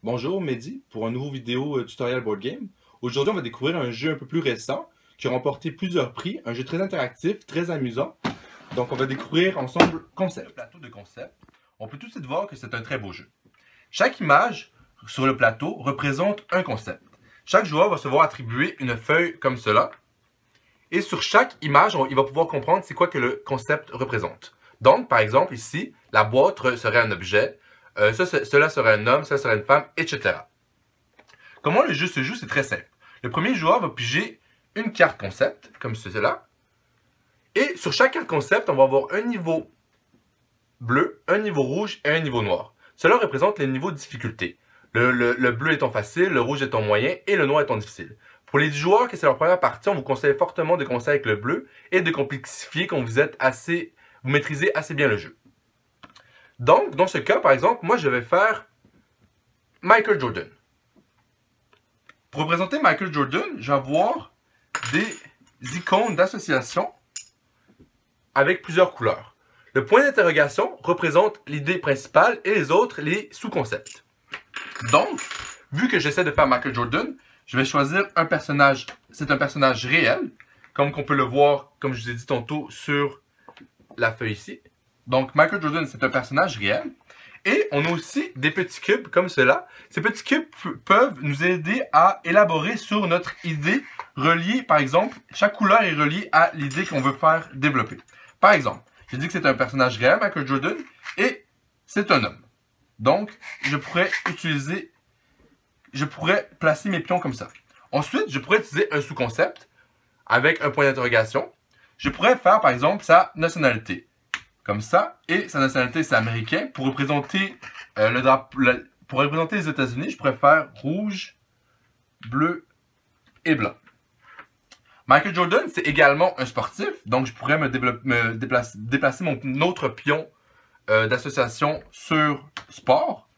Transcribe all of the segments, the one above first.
Bonjour Mehdi, pour un nouveau vidéo tutoriel board game. Aujourd'hui, on va découvrir un jeu un peu plus récent qui a remporté plusieurs prix, un jeu très interactif, très amusant. Donc, on va découvrir ensemble Concept. Le plateau de Concept, on peut tout de suite voir que c'est un très beau jeu. Chaque image sur le plateau représente un concept. Chaque joueur va se voir attribuer une feuille comme cela. Et sur chaque image, il va pouvoir comprendre c'est quoi que le concept représente. Donc, par exemple, ici, la boîte serait un objet. Cela serait un homme, ça serait une femme, etc. Comment le jeu se joue, c'est très simple. Le premier joueur va piger une carte concept, comme cela. Et sur chaque carte concept, on va avoir un niveau bleu, un niveau rouge et un niveau noir. Cela représente les niveaux de difficulté. Le bleu étant facile, le rouge étant moyen et le noir étant difficile. Pour les joueurs que c'est leur première partie, on vous conseille fortement de commencer avec le bleu et de complexifier quand vous maîtrisez assez bien le jeu. Donc, dans ce cas, par exemple, moi je vais faire Michael Jordan. Pour représenter Michael Jordan, je vais avoir des icônes d'association avec plusieurs couleurs. Le point d'interrogation représente l'idée principale et les autres, les sous-concepts. Donc, vu que j'essaie de faire Michael Jordan, je vais choisir un personnage. C'est un personnage réel, comme qu'on peut le voir, comme je vous ai dit tantôt, sur la feuille ici. Donc, Michael Jordan, c'est un personnage réel. Et on a aussi des petits cubes comme cela. Ces petits cubes peuvent nous aider à élaborer sur notre idée reliée, par exemple, chaque couleur est reliée à l'idée qu'on veut faire développer. Par exemple, j'ai dit que c'est un personnage réel, Michael Jordan, et c'est un homme. Donc, je pourrais placer mes pions comme ça. Ensuite, je pourrais utiliser un sous-concept avec un point d'interrogation. Je pourrais faire, par exemple, sa nationalité. Comme ça, et sa nationalité c'est américain. Pour représenter les États-Unis, je pourrais faire rouge, bleu et blanc. Michael Jordan, c'est également un sportif, donc je pourrais déplacer mon autre pion d'association sur sport,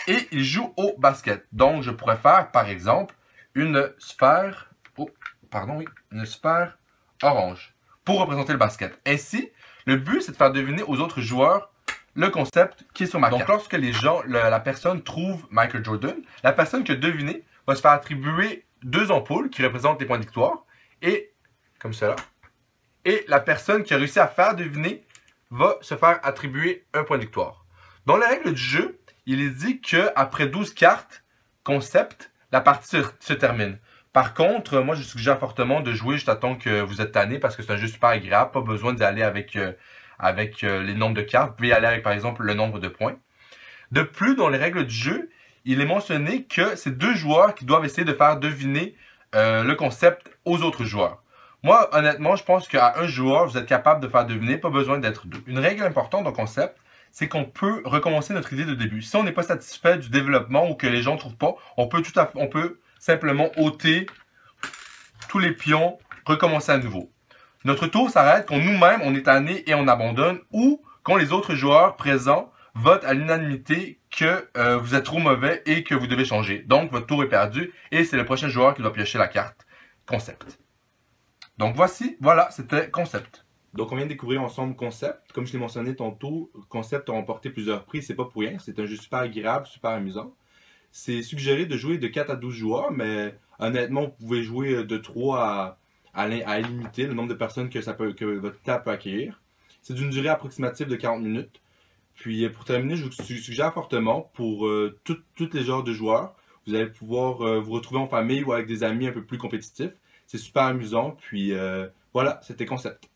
et il joue au basket. Donc je pourrais faire, par exemple, une sphère orange pour représenter le basket. Ainsi, le but, c'est de faire deviner aux autres joueurs le concept qui est sur ma carte. Donc, lorsque la personne trouve Michael Jordan, la personne qui a deviné va se faire attribuer 2 ampoules qui représentent les points de victoire, et comme cela. Et la personne qui a réussi à faire deviner va se faire attribuer un point de victoire. Dans les règles du jeu, il est dit qu'après 12 cartes concept, la partie se termine. Par contre, moi je suggère fortement de jouer juste à temps que vous êtes tanné parce que c'est un jeu super agréable, pas besoin d'y aller avec les nombres de cartes, vous pouvez y aller avec par exemple le nombre de points. De plus, dans les règles du jeu, il est mentionné que c'est 2 joueurs qui doivent essayer de faire deviner le concept aux autres joueurs. Moi, honnêtement, je pense qu'à un joueur, vous êtes capable de faire deviner, pas besoin d'être 2. Une règle importante dans le concept, c'est qu'on peut recommencer notre idée de début. Si on n'est pas satisfait du développement ou que les gens ne trouvent pas, on peut simplement ôter tous les pions, recommencer à nouveau. Notre tour s'arrête quand nous-mêmes on est tanné et on abandonne, ou quand les autres joueurs présents votent à l'unanimité que vous êtes trop mauvais et que vous devez changer. Donc votre tour est perdu et c'est le prochain joueur qui doit piocher la carte concept. Donc voilà, c'était concept. Donc on vient de découvrir ensemble Concept. Comme je l'ai mentionné tantôt, Concept a remporté plusieurs prix, c'est pas pour rien, c'est un jeu super agréable, super amusant. C'est suggéré de jouer de 4 à 12 joueurs, mais honnêtement, vous pouvez jouer de 3 à limiter le nombre de personnes que votre table peut accueillir. C'est d'une durée approximative de 40 minutes. Puis pour terminer, je vous suggère fortement pour tous les genres de joueurs, vous allez pouvoir vous retrouver en famille ou avec des amis un peu plus compétitifs. C'est super amusant, puis voilà, c'était Concept.